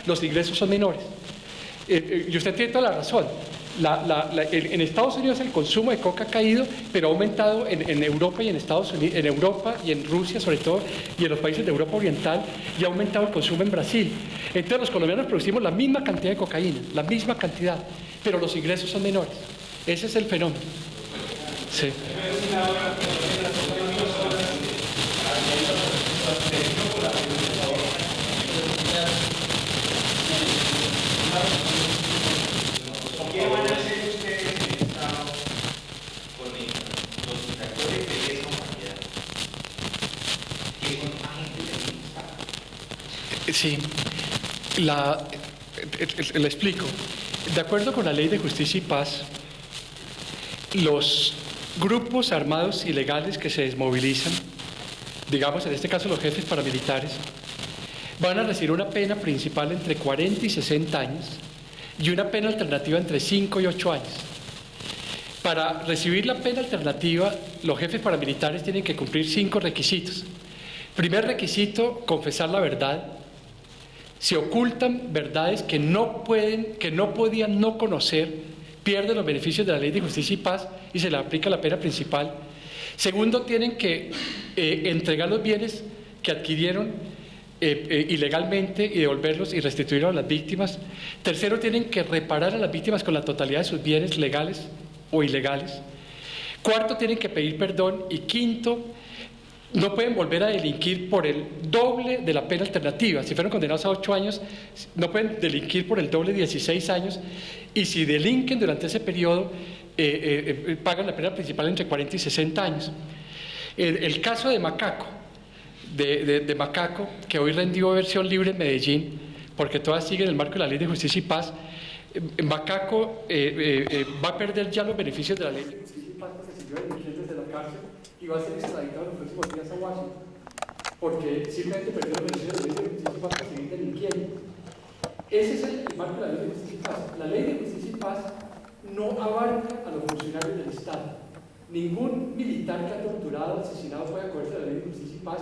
los ingresos son menores. Y usted tiene toda la razón. En Estados Unidos el consumo de coca ha caído, pero ha aumentado en Europa y en Estados Unidos, en Europa y en Rusia sobre todo, y en los países de Europa Oriental, y ha aumentado el consumo en Brasil. Entonces los colombianos producimos la misma cantidad de cocaína, la misma cantidad, pero los ingresos son menores. Ese es el fenómeno. Sí. ¿Qué van a hacer ustedes en el Estado con los actores de esa humanidad? Que son agentes del Estado. Sí, le explico. De acuerdo con la Ley de Justicia y Paz, los grupos armados ilegales que se desmovilizan, digamos en este caso los jefes paramilitares, van a recibir una pena principal entre 40 y 60 años y una pena alternativa entre 5 y 8 años. Para recibir la pena alternativa, los jefes paramilitares tienen que cumplir 5 requisitos. Primer requisito, confesar la verdad. Si ocultan verdades que no podían no conocer, pierden los beneficios de la Ley de Justicia y Paz y se les aplica la pena principal. Segundo, tienen que entregar los bienes que adquirieron ilegalmente y devolverlos y restituirlos a las víctimas. Tercero, tienen que reparar a las víctimas con la totalidad de sus bienes legales o ilegales. Cuarto, tienen que pedir perdón. Y quinto, no pueden volver a delinquir por el doble de la pena alternativa. Si fueron condenados a 8 años, no pueden delinquir por el doble, 16 años. Y si delinquen durante ese periodo, pagan la pena principal entre 40 y 60 años. El caso de Macaco, de Macaco, que hoy rendió versión libre en Medellín, porque todas siguen el marco de la Ley de Justicia y Paz. Macaco va a perder ya los beneficios de la Ley de Justicia y Paz porque siguió delinquiendo desde la cárcel y va a ser extraditado en los próximos días a Washington, porque simplemente perdió los beneficios de la Ley de Justicia y Paz para seguir delinquiendo. Ese es el marco de la Ley de Justicia y Paz. La Ley de Justicia y Paz no abarca a los funcionarios del Estado. Ningún militar que ha torturado o asesinado puede acogerse a la Ley de Justicia y Paz.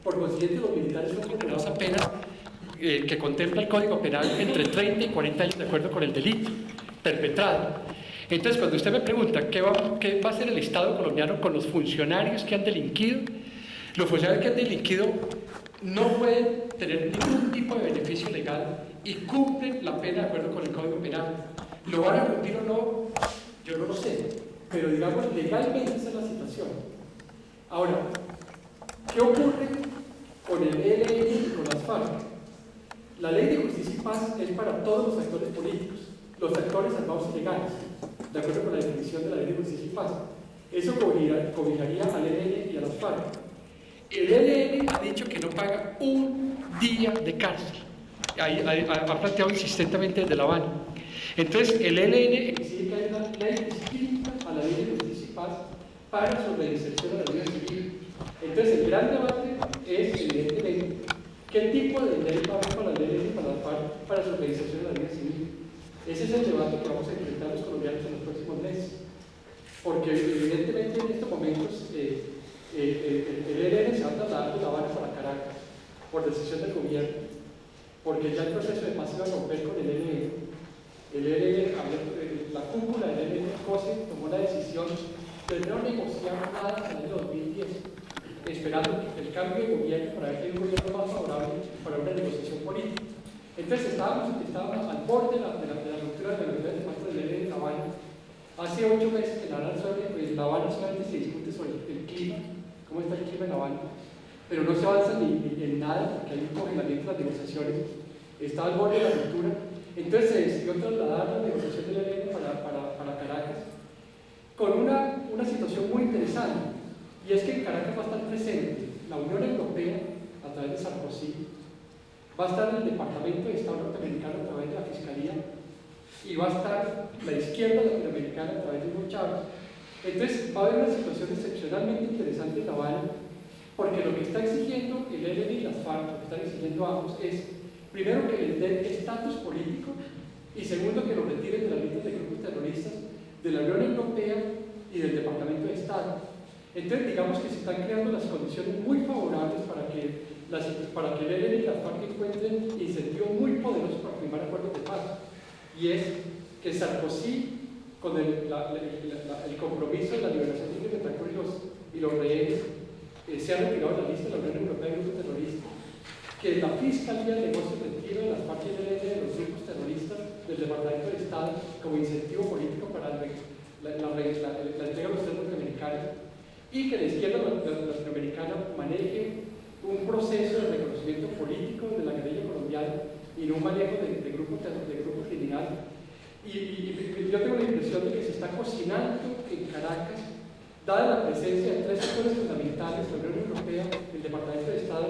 Por consiguiente, los militares son condenados a pena que contempla el Código Penal entre 30 y 40 años de acuerdo con el delito perpetrado. Entonces, cuando usted me pregunta qué va a hacer el Estado colombiano con los funcionarios que han delinquido, los funcionarios que han delinquido no pueden tener ningún tipo de beneficio legal y cumplen la pena de acuerdo con el Código Penal. ¿Lo van a cumplir o no? Yo no lo sé, pero digamos, legalmente esa es la situación. Ahora, ¿qué ocurre con el ELN y con las FARC? La Ley de Justicia y Paz es para todos los actores políticos, los actores armados ilegales, de acuerdo con la definición de la Ley de Justicia y Paz. Eso cobijaría al ELN y a las FARC. El ELN ha dicho que no paga un día de cárcel. Ha planteado insistentemente desde La Habana. Entonces, el ELN exige que haya una ley distinta a la Ley de Justicia y Paz para su reinserción a la vida civil. Entonces, el gran debate es, evidentemente, qué tipo de ley va a haber para la ley y para la FARC para su reinserción a la vida civil. Ese es el debate que vamos a enfrentar los colombianos en los próximos meses. Porque, evidentemente, en estos momentos, el ELN se va a trasladar de La Habana para Caracas por decisión del gobierno, porque ya el proceso de paz se va a romper con el ELN. La cúpula del ELN COSE tomó la decisión de no negociar nada hasta el año 2010, esperando el cambio de gobierno para ver que hay un gobierno más favorable para una negociación política. Entonces estábamos al borde de la ruptura de la unidad de paz del ELN en La Habana. Hace 8 meses que en La Habana solamente se discute sobre el clima, cómo está el clima en La Habana, pero no se avanza ni en nada porque hay un congelamiento de las negociaciones. Está al borde de la ruptura. Entonces se decidió trasladar la negociación del ELN para Caracas con una situación muy interesante, y es que en Caracas va a estar presente la Unión Europea a través de Sarkozy, va a estar el Departamento de Estado norteamericano a través de la Fiscalía, y va a estar la izquierda latinoamericana a través de Hugo Chávez. Entonces va a haber una situación excepcionalmente interesante en La Habana, porque lo que está exigiendo el ELN y las FARC, lo que están exigiendo ambos es, primero, que les den estatus político, y segundo, que lo retiren de las listas de grupos terroristas de la Unión Europea y del Departamento de Estado. Entonces, digamos que se están creando las condiciones muy favorables para que el ELN y las FARC encuentren incentivos muy poderosos y es que Sarkozy, con el compromiso de la liberación de Betancourt y los rehenes, se ha retirado de la lista de la Unión Europea de Grupos Terroristas, que la Fiscalía negó el retiro de las partes de los grupos terroristas del Departamento de Estado como incentivo político para la entrega de los centros norteamericanos, y que la izquierda latinoamericana maneje un proceso de reconocimiento político de la guerrilla colombiana y no un manejo de grupos criminales. Y yo tengo la impresión de que se está cocinando en Caracas, dada la presencia de tres actores fundamentales, la Unión Europea, el Departamento de Estado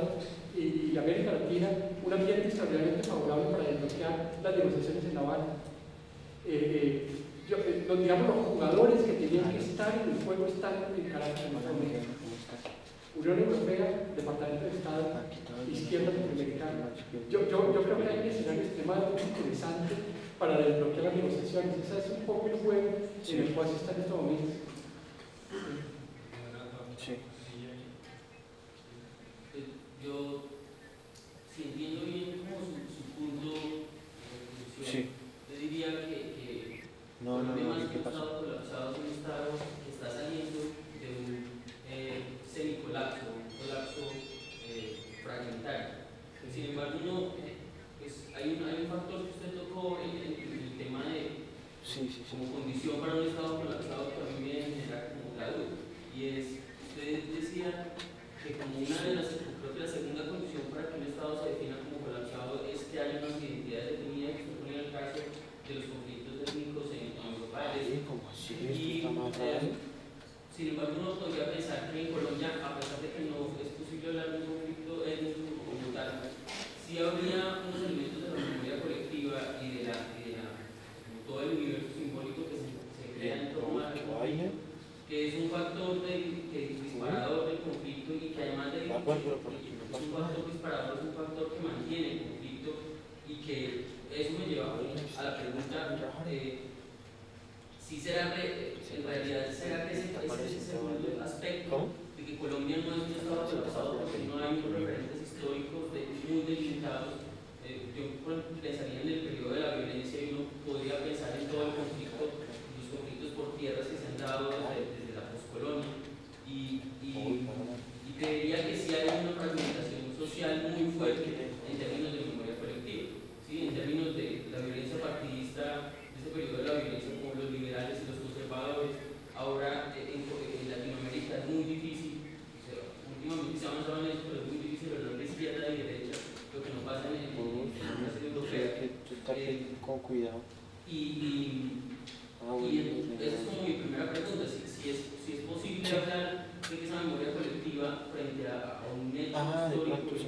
y América Latina, un ambiente extraordinariamente favorable para desbloquear las negociaciones en La Habana. Digamos, los jugadores que tenían que estar en el juego están en Caracas en este momento. Unión Europea, Departamento de Estado, izquierda latinoamericana. Yo creo que hay un escenario extremadamente interesante para desbloquear las negociaciones. Ese es un poco el juego en el cual se está en estos momentos. Sí. Yo, si entiendo bien como su punto de posición, Sí. yo diría que No, ¿qué un pasó? estado colapsado es un estado que está saliendo de un semicolapso, un colapso fragmentario. Sin embargo, hay un factor que usted tocó en el tema de Sí. como condición para un estado colapsado que a mí me genera como la duda. Y es, usted decía que como una de las, creo que la segunda condición para que un estado se defina como colapsado es que haya unas identidades definidas, que se pone el caso de los conflictos étnicos en Europa. ¿Cómo así? Esto está más raro. Sin embargo, uno podría pensar que en Colombia, a pesar de que no es posible hablar de un conflicto étnico como tal, sí habría unos elementos de la memoria colectiva y de como todo el universo simbólico que se crea en torno a la conflicto, que es un factor disparador del conflicto y que además de un factor disparador, es un factor que mantiene el conflicto, y que eso me lleva a la pregunta si será en realidad será que ese segundo aspecto de que Colombia no es un estado colapsado porque no hay unos referentes históricos muy delimitados. Yo pensaría en el periodo de la violencia y uno podría pensar en todo el conflicto, los conflictos por tierras que se han dado desde la poscolonia, y creería que sí hay una fragmentación social muy fuerte en términos de memoria colectiva, ¿sí? En términos de la violencia partidista, de ese periodo de la violencia como los liberales y los conservadores. Ahora en Latinoamérica es muy difícil, o sea, últimamente se ha avanzado en eso, pero es muy difícil hablar de izquierda y derecha, lo que no pasa en la serie europea. Con cuidado. Y esa es como mi primera pregunta, si es posible hablar de que esa memoria colectiva frente a un hecho histórico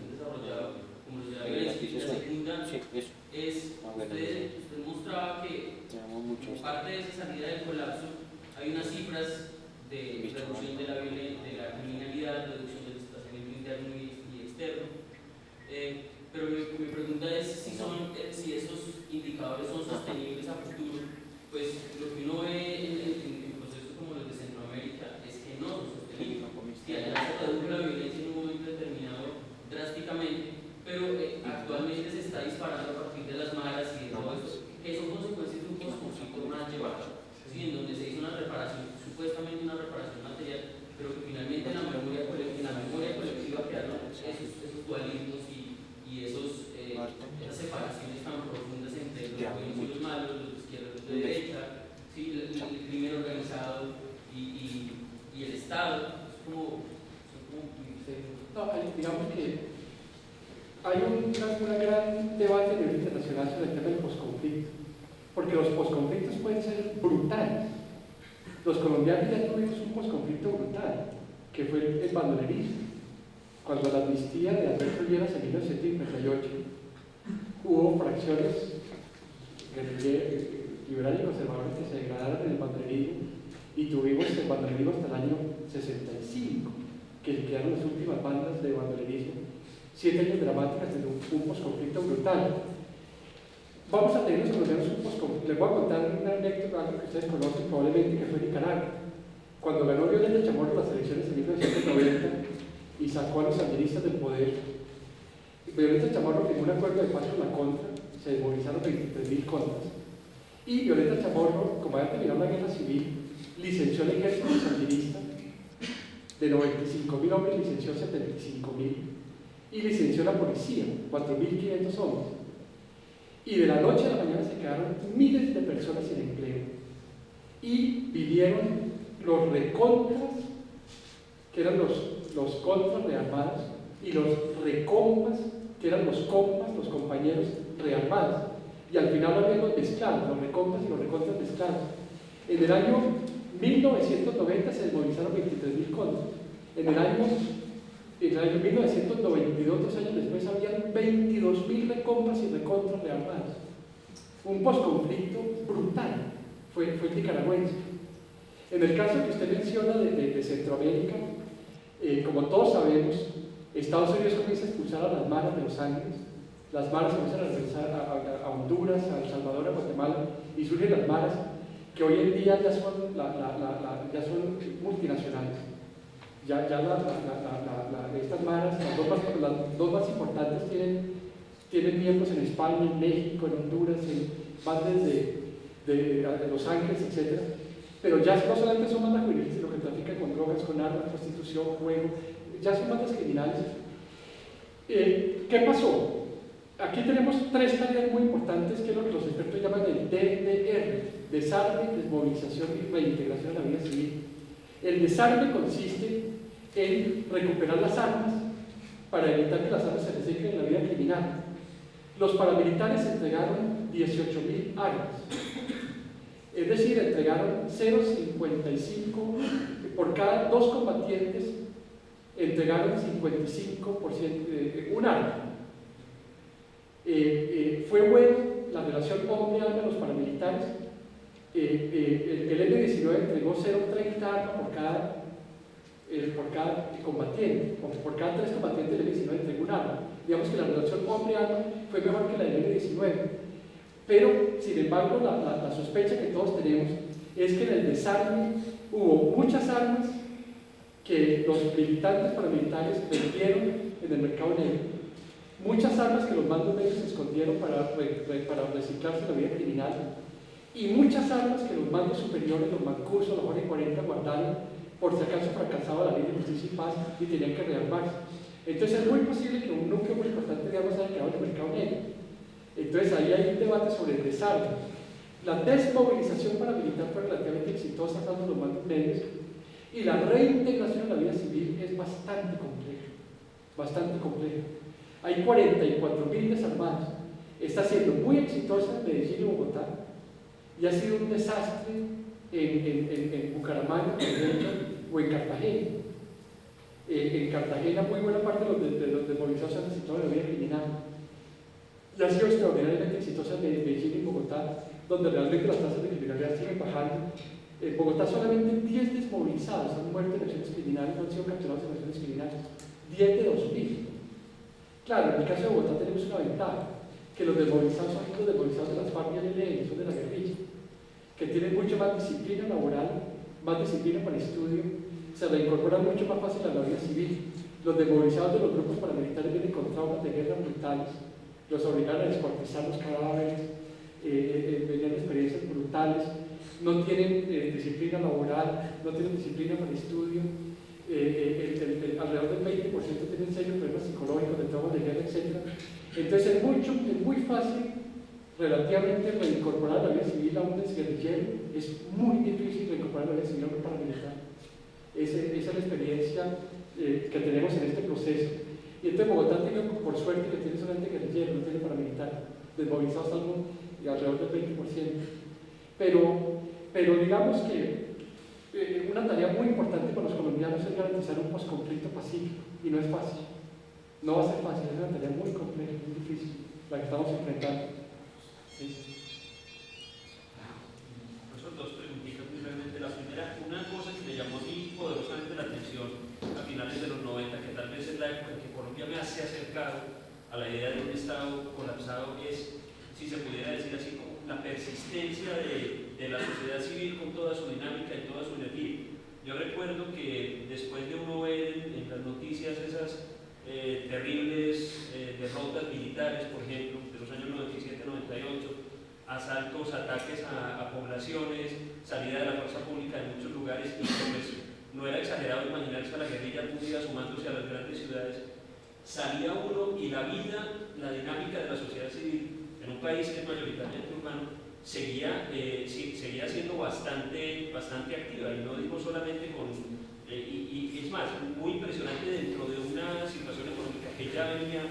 desarrollado como los de la violencia. Y la segunda usted mostraba que como parte de esa salida del colapso hay unas cifras de reducción de la criminalidad, reducción del desplazamiento interno y externo. Pero mi pregunta es si esos indicadores son sostenibles a futuro. Pues lo que uno ve en procesos como los de Centroamérica es que no son sostenibles. Si allá se redujo la violencia en un momento determinado drásticamente, pero actualmente se está disparando a partir de las malas y de todo eso, que son consecuencias de un conflicto más llevado, ¿sí? En donde se hizo una reparación, supuestamente una reparación material, pero que finalmente en la memoria colectiva quedaron esos dualismos y esas separaciones tan profundas entre los buenos y los malos, los de izquierda y los de derecha, ¿sí? El crimen organizado y el Estado. Es como digamos que hay un gran debate a nivel internacional sobre el tema del posconflicto, porque los posconflictos pueden ser brutales. Los colombianos ya tuvimos un posconflicto brutal, que fue el bandolerismo. Cuando la amnistía de Alberto Lleras en 1958, hubo fracciones liberales y conservadoras que se degradaron en el bandolerismo, y tuvimos el bandolerismo hasta el año 65, que quedaron las últimas bandas de bandolerismo. 7 años dramáticas de un posconflicto brutal. Vamos a tener los colombianos un posconflicto. Les voy a contar una anécdota, algo que ustedes conocen probablemente, que fue en Nicaragua. Cuando ganó Violeta Chamorro las elecciones en 1990 y sacó a los sandinistas del poder, Violeta Chamorro firmó un acuerdo de paz con la contra, se desmovilizaron 23.000 contras. Y Violeta Chamorro, como había terminado la guerra civil, licenció el ejército sandinista, de 95.000 hombres licenció 75.000, y licenció la policía, 4.500 hombres. Y de la noche a la mañana se quedaron miles de personas sin empleo. Y vinieron los recontras, que eran los contras rearmados, y los recompas, que eran los compas, los compañeros rearmados. Y al final había los mezclados, los recompas y los recontras mezclados. En el año 1990 se desmovilizaron 23.000 contras. En el año 1992, 2 años después, habían 22.000 recompas y recontras rearmados. Un posconflicto brutal fue nicaragüense. En el caso que usted menciona de Centroamérica, como todos sabemos, Estados Unidos comienza a expulsar a las maras de Los Ángeles, las maras comienzan a regresar a Honduras, a El Salvador, a Guatemala, y surgen las maras que hoy en día ya son multinacionales. Estas maras, las dos más importantes, tienen miembros en España, en México, en Honduras, van desde Los Ángeles, etc. Pero ya no solamente son bandas juveniles, sino que trafican con drogas, con armas, prostitución, juego, ya son bandas criminales. ¿Qué pasó? Aquí tenemos 3 tareas muy importantes, que es lo que los expertos llaman el DDR: desarme, desmovilización y reintegración a la vida civil. El desarme consiste en recuperar las armas para evitar que las armas se reciclen en la vida criminal. Los paramilitares entregaron 18.000 armas, es decir, entregaron 0,55 por cada 2 combatientes, entregaron 55% un arma. Fue bueno la relación hombre-arma de los paramilitares. El M-19 entregó 0,30 armas por cada combatiente, o por cada 3 combatientes el M-19 entregó un arma. Digamos que la relación hombre-arma fue mejor que la del M-19. Pero, sin embargo, la sospecha que todos tenemos es que en el desarme hubo muchas armas que los militantes paramilitares vendieron en el mercado negro, muchas armas que los mandos medios escondieron para reciclarse en la vida criminal, y muchas armas que los mandos superiores, los Mancuso, los J-40, guardaron por si acaso fracasaba la ley de justicia y paz y tenían que rearmarse. Entonces es muy posible que un núcleo muy importante de armas haya quedado en el mercado negro. Entonces ahí hay un debate sobre el desarme. La desmovilización paramilitar fue relativamente exitosa dando los mandos medios, y la reintegración en la vida civil es bastante compleja, bastante compleja. Hay 44.000 desarmados. Está siendo muy exitosa en Medellín y Bogotá, y ha sido un desastre en Bucaramanga, por ejemplo, o en Cartagena. En Cartagena, muy buena parte de los desmovilizados se han situado en la vida criminal. Y ha sido extraordinariamente exitosa en Medellín y Bogotá, donde realmente las tasas de criminalidad siguen bajando. En Bogotá solamente 10 desmovilizados han muerto en acciones criminales, no han sido capturados en acciones criminales. 10 de 2.000. Claro, en el caso de Bogotá tenemos una ventaja, que los desmovilizados son los desmovilizados de las FARC y ELN, son de la guerrilla, que tienen mucho más disciplina laboral, más disciplina para el estudio, se reincorporan mucho más fácil a la vida civil. Los desmovilizados de los grupos paramilitares vienen con traumas de guerra brutales, los obligaron a descuartizar los cadáveres, venían experiencias brutales, no tienen disciplina laboral, no tienen disciplina para el estudio, alrededor del 20% tienen serios problemas psicológicos, de traumas de guerra, etc. Entonces es muy fácil relativamente reincorporar a la vida civil a un exguerrillero, es muy difícil reincorporar a la vida civil a un paramilitar. Esa es la experiencia que tenemos en este proceso. Y entonces Bogotá tiene, por suerte, que tiene solamente guerrillero, no tiene paramilitar, desmovilizados algo alrededor del 20%. Pero digamos que una tarea muy importante para los colombianos es garantizar un posconflicto pacífico, y no es fácil. No va a ser fácil, es una tarea muy compleja, muy difícil, la que estamos enfrentando. ¿Sí? Profesor, 2 preguntitas muy brevemente. La primera, una cosa que me llamó a mí poderosamente la atención a finales de los 90, que tal vez es la época en que Colombia me hace acercado a la idea de un Estado colapsado, es, si se pudiera decir así, como la persistencia de la sociedad civil con toda su dinámica y toda su energía. Yo recuerdo que después de uno ver en las noticias esas terribles derrotas militares, por ejemplo, de los años 97-98, asaltos, ataques a poblaciones, salida de la fuerza pública en muchos lugares, y pues no era exagerado imaginarse a la guerrilla algún día sumándose a las grandes ciudades. Salía uno y la vida, la dinámica de la sociedad civil en un país que es mayoritariamente urbano seguía siendo bastante activa, y no digo solamente con, y es más, muy impresionante dentro de una situación económica que ya venía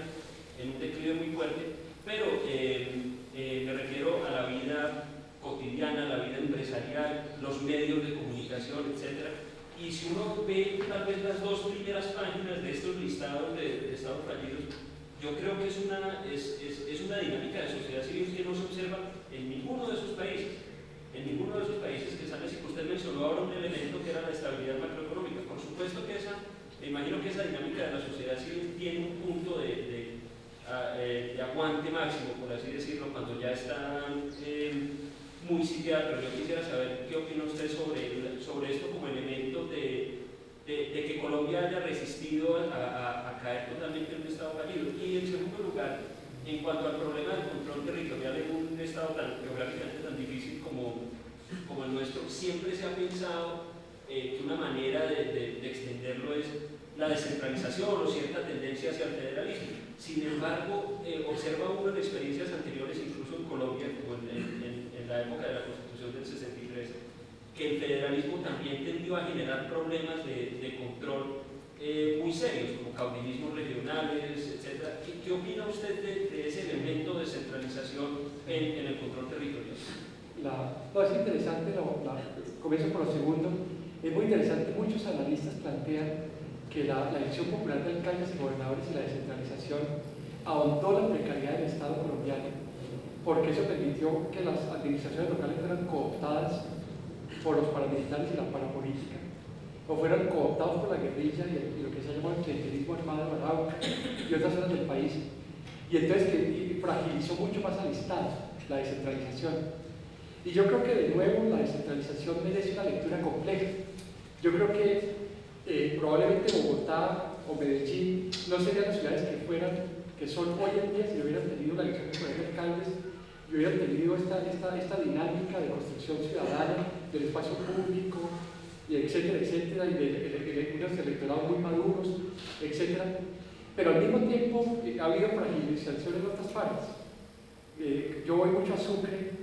en un declive muy fuerte, pero me refiero a la vida cotidiana, la vida empresarial, los medios de comunicación, etc. Y si uno ve tal vez las dos primeras páginas de estos listados de estados fallidos, yo creo que es una dinámica de sociedad civil que no se observa en ninguno de esos países. En ninguno de esos países que están así, que usted mencionó ahora un elemento que era la estabilidad macroeconómica. Por supuesto que me imagino que esa dinámica de la sociedad civil tiene un punto de aguante máximo, por así decirlo, cuando ya está muy sitiada, pero yo quisiera saber qué opina usted sobre esto como elemento de que Colombia haya resistido a caer totalmente en un estado fallido. Y en segundo lugar, en cuanto al problema del control territorial en un estado geográficamente tan difícil como el nuestro, siempre se ha pensado que una manera de extenderlo es la descentralización o cierta tendencia hacia el federalismo. Sin embargo, observa uno en experiencias anteriores, incluso en Colombia, como en la época de la Constitución del 63, que el federalismo también tendió a generar problemas de control muy serios, como caudillismos regionales, etc. ¿Qué opina usted de ese elemento de centralización en el control territorial? No, es interesante, comienzo por lo segundo. Es muy interesante, muchos analistas plantean que la elección popular de alcaldes y gobernadores y la descentralización ahondó la precariedad del Estado colombiano, porque eso permitió que las administraciones locales fueran cooptadas por los paramilitares y la parapolítica, o fueran cooptados por la guerrilla y lo que se llama el clientelismo armado de Arauca y otras zonas del país, y entonces que fragilizó mucho más al Estado, la descentralización. Y yo creo que de nuevo la descentralización merece una lectura compleja. Yo creo que probablemente Bogotá o Medellín no serían las ciudades que son hoy en día si hubieran tenido la elección de poder de alcaldes y hubieran tenido esta dinámica de construcción ciudadana del espacio público, y etcétera, etcétera, y de unos electorados muy maduros, etcétera. Pero al mismo tiempo ha habido fragilización en otras partes. Yo voy mucho a Sucre,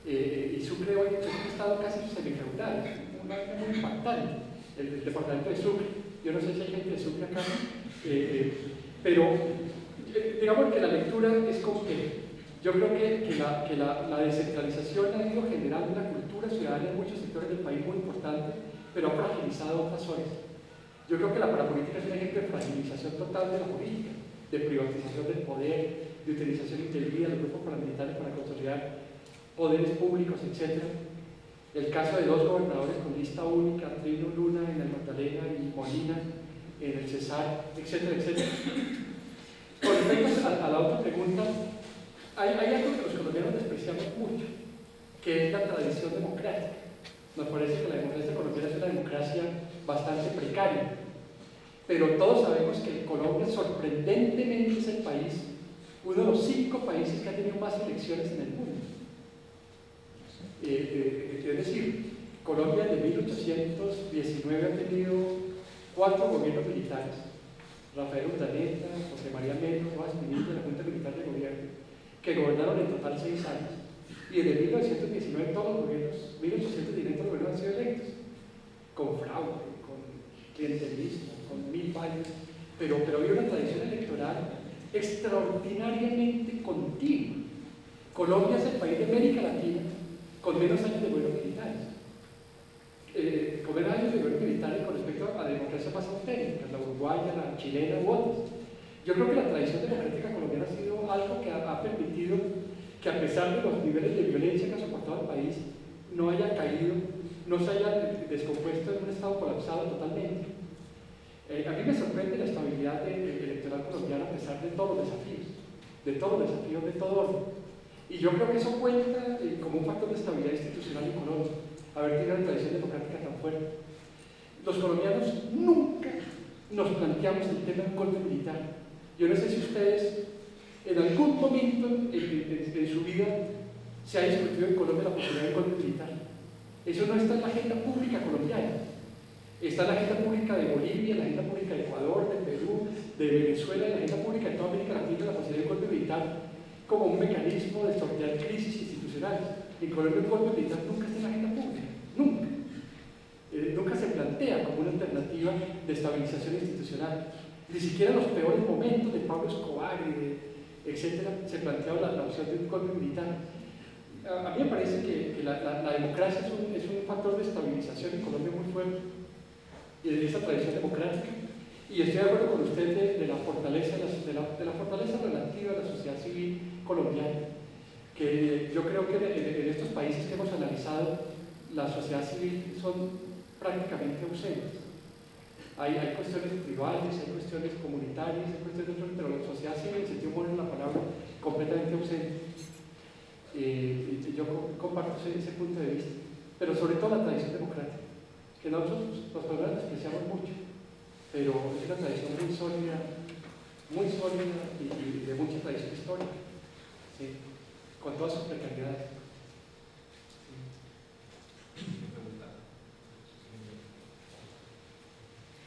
y Sucre hoy es un estado casi semifeudal, es muy impactante. El departamento de Sucre, yo no sé si hay gente de Sucre acá, pero digamos que la lectura es compleja. Yo creo que la descentralización ha ido generando una cultura ciudadana en muchos sectores del país muy importante, pero ha fragilizado otras zonas. Yo creo que la parapolítica es un ejemplo de fragilización total de la política, de privatización del poder, de utilización indebida de los grupos paramilitares para consolidar poderes públicos, etc. El caso de dos gobernadores con lista única, Trino Luna en el Magdalena y Molina en el Cesar, etcétera, etcétera. Con respecto a la otra pregunta, hay algo que los colombianos despreciamos mucho, que es la tradición democrática. Nos parece que la democracia colombiana es una democracia bastante precaria, pero todos sabemos que Colombia sorprendentemente es el país, uno de los 5 países que ha tenido más elecciones en el mundo. Es decir, Colombia desde 1819 ha tenido 4 gobiernos militares: Rafael Urdaneta, José María Melo, Rojas Pinilla, la Junta Militar de Gobierno, que gobernaron en total 6 años. Y desde 1919 todos los gobiernos, 1819 todos los gobiernos han sido electos, con fraude, con clientelismo, con 1000 fallos, pero había una tradición electoral extraordinariamente continua. Colombia es el país de América Latina con menos años de gobierno militares. Con menos años de gobierno militares con respecto a democracias más autéricas, la uruguaya, la chilena u otras. Yo creo que la tradición democrática colombiana ha sido algo que ha permitido que, a pesar de los niveles de violencia que ha soportado el país, no haya caído, no se haya descompuesto en un estado colapsado totalmente. A mí me sorprende la estabilidad electoral colombiana a pesar de todos los desafíos, de todo orden. Y yo creo que eso cuenta como un factor de estabilidad institucional en Colombia, haber tenido una tradición democrática tan fuerte. Los colombianos nunca nos planteamos el tema de un golpe militar. Yo no sé si ustedes en algún momento de su vida se ha discutido en Colombia la posibilidad de un golpe militar. Eso no está en la agenda pública colombiana. Está en la agenda pública de Bolivia, en la agenda pública de Ecuador, de Perú, de Venezuela, en la agenda pública de toda América Latina, la posibilidad de un golpe militar como un mecanismo de sortear crisis institucionales. En Colombia el golpe militar nunca está en la agenda pública, nunca. Nunca se plantea como una alternativa de estabilización institucional. Ni siquiera en los peores momentos de Pablo Escobar y etcétera, se planteaba la opción de un golpe militar. A mí me parece que la democracia es un factor de estabilización en Colombia muy fuerte y de esa tradición democrática. Y estoy de acuerdo con usted de la fortaleza relativa de la sociedad civil colombiana, que yo creo que en estos países que hemos analizado, la sociedad civil son prácticamente ausentes. Hay cuestiones tribales, hay cuestiones comunitarias, hay cuestiones otras, pero la sociedad civil, en el sentido bueno de la palabra, completamente ausente. Yo comparto ese punto de vista, pero sobre todo la tradición democrática, que nosotros los peruanos despreciamos mucho, pero es una tradición muy sólida y de mucha tradición histórica, ¿sí? Con todas sus precariedades.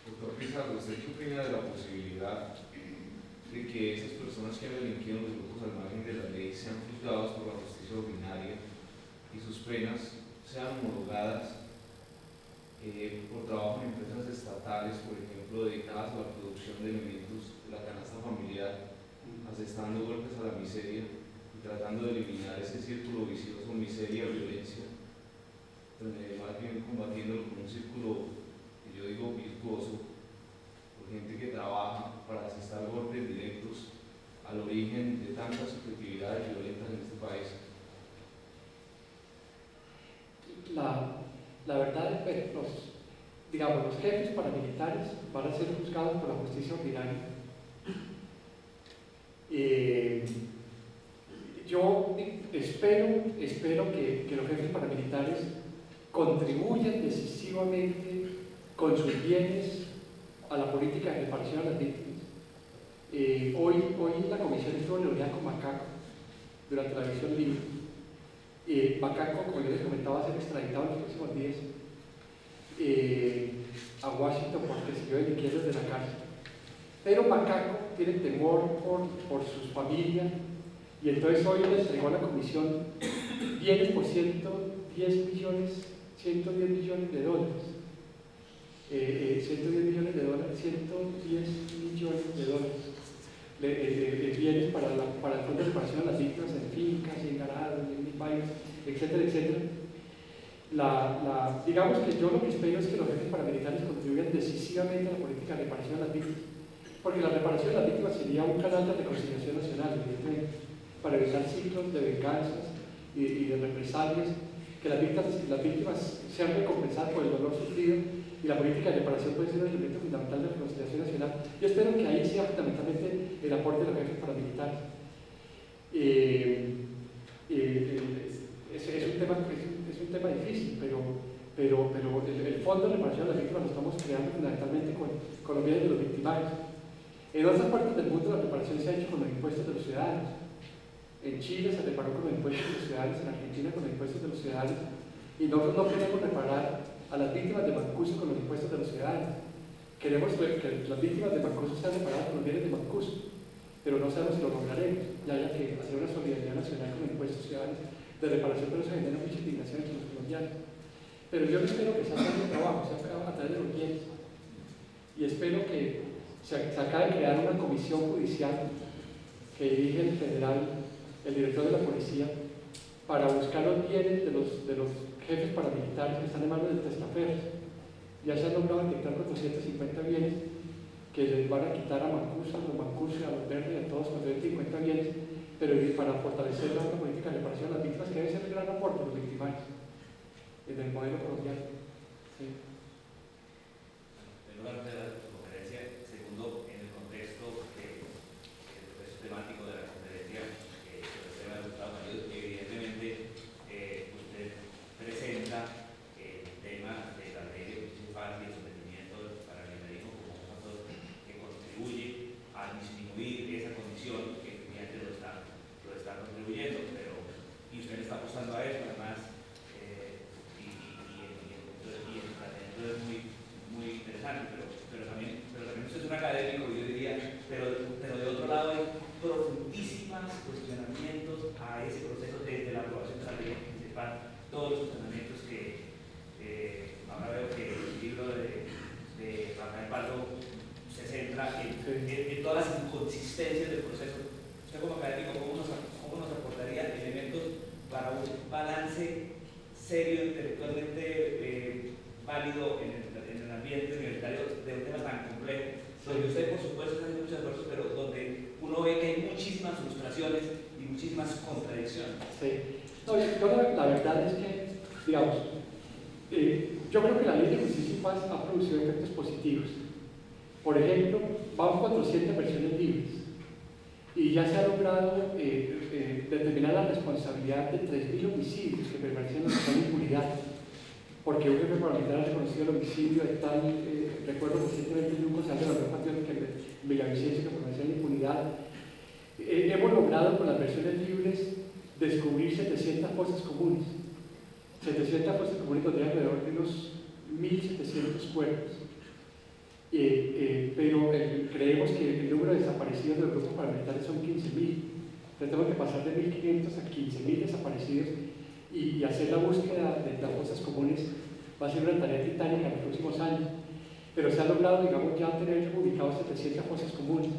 Doctor Pizarro, ¿usted qué opina de la posibilidad de que esas personas que han delinquido en los grupos al margen de la ley sean juzgados por la justicia ordinaria y sus penas sean homologadas por trabajo en empresas estatales, por ejemplo, dedicadas a la producción de alimentos de la canasta familiar, asestando golpes a la miseria y tratando de eliminar ese círculo vicioso, miseria, violencia, más bien combatiéndolo con un círculo que yo digo virtuoso, por gente que trabaja para asestar golpes directos al origen de tantas subjetividades violentas en este país? La verdad es que los jefes paramilitares van a ser juzgados por la justicia ordinaria. Yo espero que los jefes paramilitares contribuyan decisivamente con sus bienes a la política de reparación a las víctimas. Hoy la comisión estuvo reunida con Macaco durante la visión libre. Macaco, como yo les comentaba, va a ser extraditado en los próximos días a Washington porque siguió delinquiendo desde la cárcel. Pero Macaco tiene temor por sus familias y entonces hoy le entregó a la comisión bienes por 110 millones de dólares. 110 millones de dólares, bienes para el Fondo de Reparación a las Víctimas en fincas, en garados, en países, etcétera, etcétera. Digamos que yo lo que espero es que los jefes paramilitares contribuyan decisivamente a la política de reparación a las víctimas, porque la reparación a las víctimas sería un canal de reconciliación nacional, evidentemente, para evitar ciclos de venganzas y de represalias, que las víctimas sean recompensadas por el dolor sufrido, y la política de reparación puede ser un elemento fundamental de la reconciliación nacional. Yo espero que ahí sea fundamentalmente el aporte de los jefes paramilitares. Es un tema difícil, pero el Fondo de Reparación de las Víctimas lo estamos creando fundamentalmente con los bienes de los victimarios. En otras partes del mundo la reparación se ha hecho con los impuestos de los ciudadanos. En Chile se reparó con los impuestos de los ciudadanos, en Argentina con los impuestos de los ciudadanos, y nosotros no queremos reparar a las víctimas de Mancuso con los impuestos de los ciudadanos. Queremos que las víctimas de Mancuso sean reparadas con los bienes de Mancuso, pero no sabemos si lo lograremos. Ya haya que hacer una solidaridad nacional con los impuestos ciudadanos de reparación, pero eso genera mucha indignación entre los colombianos. Pero yo espero que se haga el trabajo, se haga a través de los bienes. Y espero que se acabe de crear una comisión judicial que dirige el director de la policía, para buscar los bienes de los jefes paramilitares que están en manos del testaferro. Ya se han logrado detectar 450 bienes que les van a quitar a Mancuso, a los Verdes y a todos 450 bienes, pero para fortalecer la política de reparación a las víctimas, que debe ser el gran aporte de los victimarios en el modelo colombiano. Sí. En lugar de la conferencia, segundo, en el contexto temático de la conferencia, que el tema de Gustavo Mayor, evidentemente usted presenta el tema de la ley de municipal y el sometimiento para el mecanismo como un factor que contribuye a disminuir esa condición que efectivamente lo está contribuyendo, pero y usted está apostando a eso, además, y el tratamiento es muy interesante, pero también usted es un académico, yo diría, pero de otro lado hay profundísimos cuestionamientos a ese proceso desde la aprobación de la ley municipal, todos los cuestionamientos que ahora veo que el libro de Rafael Pardo se centra en todas las inconsistencias del proceso. Usted como académico, ¿cómo nos aportaría elementos para un balance serio, intelectualmente válido en el ambiente universitario de un tema tan complejo, donde usted por supuesto está haciendo muchos esfuerzos, pero donde uno ve que hay muchísimas frustraciones y muchísimas contradicciones? Sí. No, yo la verdad es que, digamos, yo creo que la ley de justicia y paz ha producido efectos positivos. Por ejemplo, vamos 400 versiones libres y ya se ha logrado determinar la responsabilidad de 3.000 homicidios que permanecen en total impunidad, porque un jefe parlamentar ha reconocido el homicidio de tal, recuerdo recientemente en un concejal de la Nueva Pasión que en Villavicencio que permanecía en impunidad. Hemos logrado con las versiones libres descubrir 700 fosas comunes. 700 fosas comunes donde hay alrededor de unos 1.700 cuerpos. Pero creemos que el número de desaparecidos de los grupos paramilitares son 15.000. Entonces tenemos que pasar de 1.500 a 15.000 desaparecidos y hacer la búsqueda de las fosas comunes va a ser una tarea titánica en los próximos años. Pero se ha logrado, digamos, ya tener ubicados 700 fosas comunes.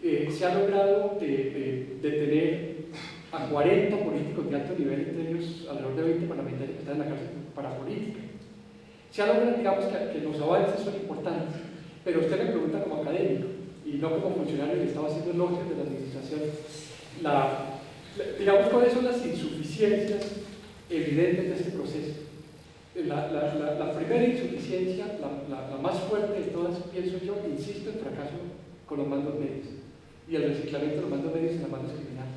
Se ha logrado detener a 40 políticos de alto nivel, entre ellos alrededor de 20 parlamentarios que están en la cárcel para política. Se ha logrado, digamos, que los avances son importantes, pero usted me pregunta como académico y no como funcionario que estaba haciendo elogios de la administración, digamos, cuáles son las insuficiencias evidentes de este proceso. La primera insuficiencia, la más fuerte de todas, pienso yo, insisto, el fracaso con los mandos medios y el reciclamiento de los mandos medios en las bandas criminales,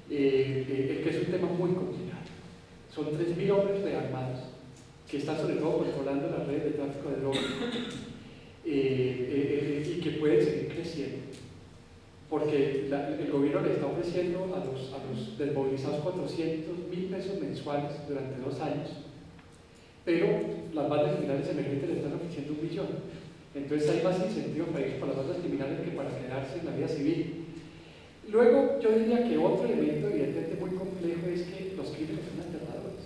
que es un tema muy complicado. Son 3.000 hombres rearmados que están sobre todo controlando las redes de tráfico de drogas y que pueden seguir creciendo, porque el gobierno le está ofreciendo a los desmovilizados 400.000 pesos mensuales durante 2 años, pero las bandas criminales emergentes le están ofreciendo 1 millón. Entonces hay más incentivos para ir para las bandas criminales que para quedarse en la vida civil. Luego yo diría que otro elemento evidentemente muy complejo es que los crímenes son aterradores.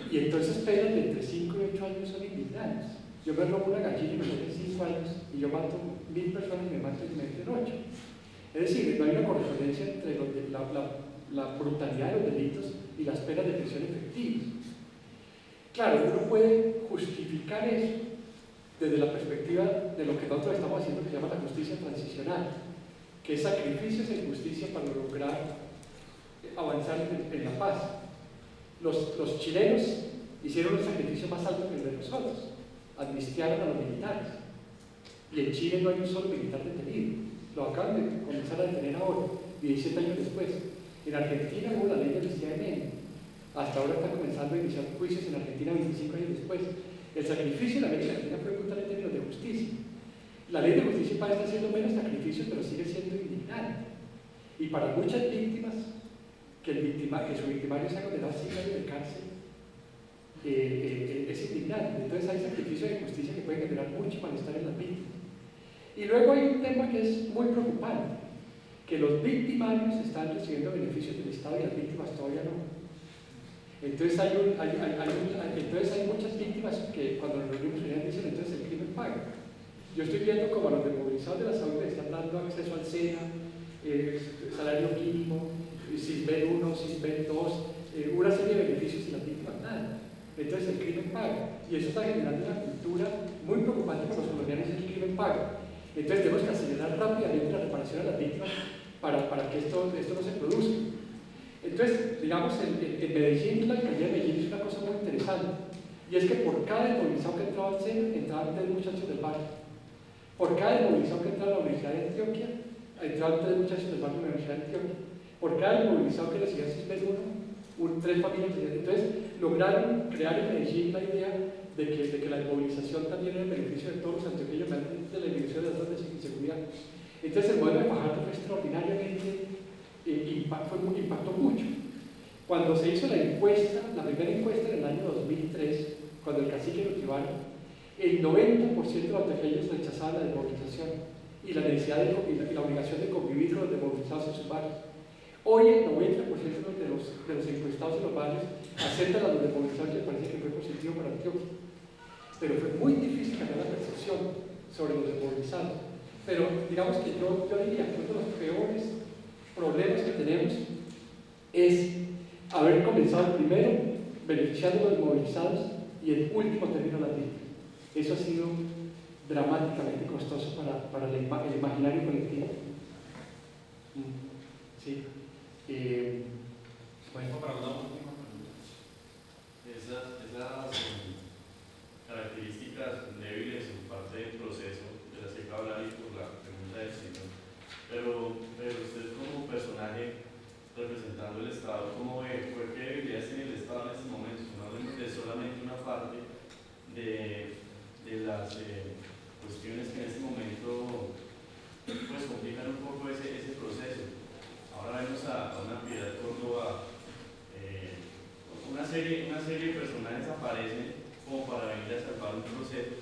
Y entonces penas de entre 5 y 8 años son indignantes. Yo me robo una gallina y me meten 5 años y yo mato 1.000 personas y me mato y me meten 8. Es decir, no hay una correspondencia entre la brutalidad de los delitos y las penas de prisión efectivas. Claro, uno puede justificar eso desde la perspectiva de lo que nosotros estamos haciendo, que se llama la justicia transicional, que es sacrificios en justicia para lograr avanzar en la paz. Los chilenos hicieron un sacrificio más alto que el de nosotros, amnistiaron a los militares, y en Chile no hay un solo militar detenido, lo acaban de comenzar a detener ahora, 17 años después. En Argentina hubo la ley de amnistía de Menem, hasta ahora están comenzando a iniciar juicios en Argentina 25 años después. El sacrificio de la ley de Argentina fue brutal en términos de justicia. La ley de justicia y paz está haciendo menos sacrificios, pero sigue siendo indignante. Y para muchas víctimas, que su victimario sea condenado a 5 años de cárcel, es indignante. Entonces hay sacrificios de justicia que pueden generar mucho malestar en las víctimas. Y luego hay un tema que es muy preocupante, que los victimarios están recibiendo beneficios del Estado y las víctimas todavía no. Entonces hay muchas víctimas que cuando nos reunimos dicen entonces el crimen paga. Yo estoy viendo como a los desmovilizados de la salud les están dando acceso al SENA, salario mínimo, SISBEN 1, SISBEN 2, una serie de beneficios y las víctimas nada. Entonces el crimen paga. Y eso está generando una cultura muy preocupante para los colombianos, el crimen paga. Entonces tenemos que acelerar rápidamente la reparación a las víctimas para que esto no se produzca. Entonces, digamos, en Medellín, la alcaldía de Medellín es una cosa muy interesante, y es que por cada desmovilizado que entraba al SENA, entraban 3 muchachos del barrio. Por cada desmovilizado que entraba a la Universidad de Antioquia, entraban 3 muchachos del barrio de la Universidad de Antioquia. Por cada desmovilizado que recibía SISBEN 1, 3 familias. Entonces, lograron crear en Medellín la idea de que la desmovilización también era en beneficio de todos los antioqueños, de la eliminación de las zonas de inseguridad. Entonces, el modelo de Fajardo fue extraordinariamente Cuando se hizo la encuesta, la primera encuesta en el año 2003, cuando el cacique lo llevaron, el 90% de los tefeños rechazaban la desmovilización y la necesidad y la obligación de convivir con los desmovilizados en sus barrios. Hoy el 90% de los encuestados en los barrios aceptan a los desmovilizados, que parece que fue positivo para Antioquia. Pero fue muy difícil cambiar la percepción sobre los desmovilizados. Pero digamos que yo diría que uno de los peores problemas que tenemos es haber comenzado primero beneficiando a los desmovilizados y en último término las víctimas. Eso ha sido dramáticamente costoso para el imaginario colectivo. Sí. Bueno, para una última pregunta. Esas características débiles en parte del proceso de las que acaba de hablar y por la pregunta del señor, pero usted como personaje representando el Estado, ¿cómo ve? ¿Qué debilidades tiene el Estado en este momento? No hablemos de solamente una parte de las cuestiones que en este momento pues complican un poco ese proceso. Ahora vemos a una Piedad Córdoba, una serie de personajes aparecen como para venir a salvar un proceso.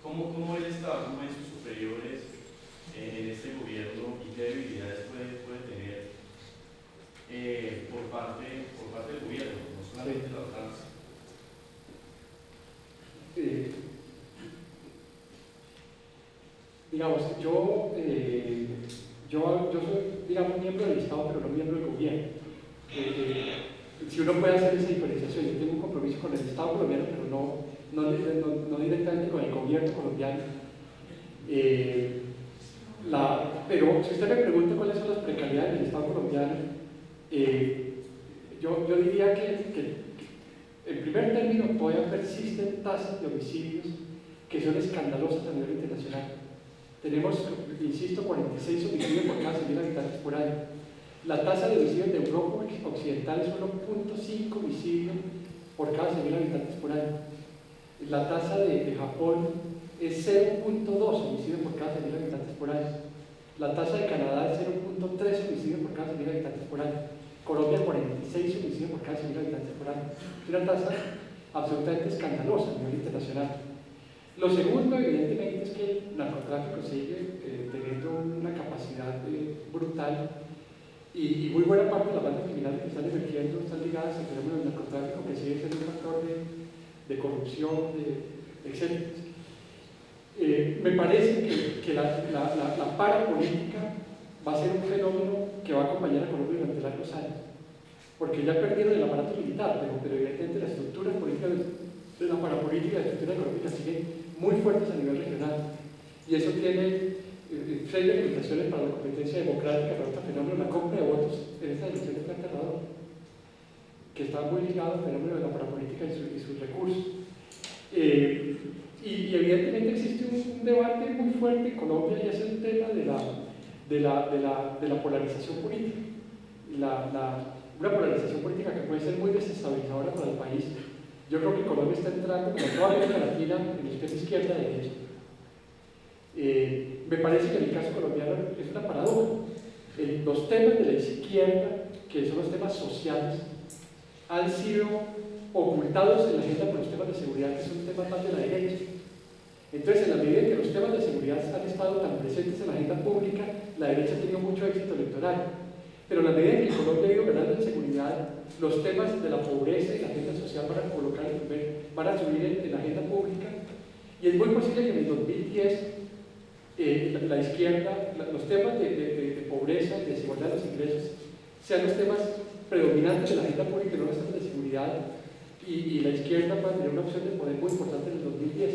¿Cómo ve el Estado? ¿Cómo ven sus superiores en este gobierno y qué debilidades puede tener por parte del gobierno, no solamente la otra? Digamos, yo soy, digamos, miembro del Estado, pero no miembro del gobierno. Si uno puede hacer esa diferenciación, yo tengo un compromiso con el Estado colombiano, pero no directamente con el gobierno colombiano. Pero si usted me pregunta cuáles son las precariedades del Estado colombiano, yo diría que en primer término todavía persisten tasas de homicidios que son escandalosas a nivel internacional. Tenemos, insisto, 46 homicidios por cada 100.000 habitantes por año. La tasa de homicidios de Europa Occidental es 1.5 homicidios por cada 100.000 habitantes por año. La tasa de Japón es 0.2 homicidios por cada 100.000 habitantes por año. La tasa de Canadá es 0.3 homicidios por cada 100.000 habitantes por año. Colombia 46 homicidios por cada 100.000 habitantes por año. Es una tasa absolutamente escandalosa a nivel internacional. Lo segundo, evidentemente, es que el narcotráfico sigue teniendo una capacidad brutal y muy buena parte de las bandas criminales que están emergiendo están ligadas al fenómeno del narcotráfico, que sigue siendo un factor de corrupción, etc. Me parece que la parapolítica va a ser un fenómeno que va a acompañar a Colombia durante largos años, porque ya perdieron el aparato militar, pero evidentemente las estructuras políticas de la parapolítica y la estructura económica siguen muy fuertes a nivel regional, y eso tiene serias limitaciones para la competencia democrática, para este fenómeno. La compra de votos en estas elecciones fue aterrador, que está muy ligado al fenómeno de la parapolítica y sus recursos. Y evidentemente existe un debate muy fuerte en Colombia, y es el tema de la polarización política. Una polarización política que puede ser muy desestabilizadora para el país. Yo creo que Colombia está entrando, como toda América Latina, en el de izquierda y derecha. Me parece que en el caso colombiano es una paradoja. Los temas de la izquierda, que son los temas sociales, han sido ocultados en la agenda por los temas de seguridad, que son temas más de la derecha. Entonces, en la medida en que los temas de seguridad han estado tan presentes en la agenda pública, la derecha ha tenido mucho éxito electoral. Pero en la medida en que Colombia ha ido ganando en seguridad, los temas de la pobreza y la agenda social van a subir en la agenda pública, y es muy posible que en el 2010 la izquierda, los temas de pobreza y desigualdad de los ingresos sean los temas predominantes de la agenda pública y no los temas de seguridad, y la izquierda va a tener una opción de poder muy importante en el 2010.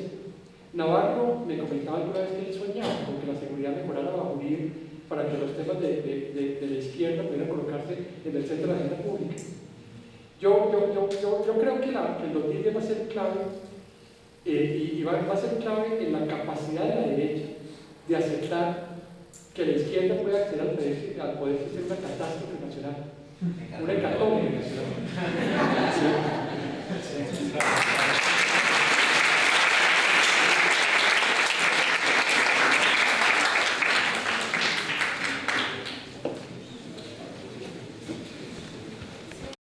Navarro me comentaba alguna vez que él soñaba con que la seguridad mejorara bajo Uribe para que los temas de la izquierda pudieran colocarse en el centro de la agenda pública. Yo creo que el 2010 va a ser clave, y va a ser clave en la capacidad de la derecha de aceptar que la izquierda pueda acceder al poder ser una catástrofe nacional, una hecatombe nacional. Sí.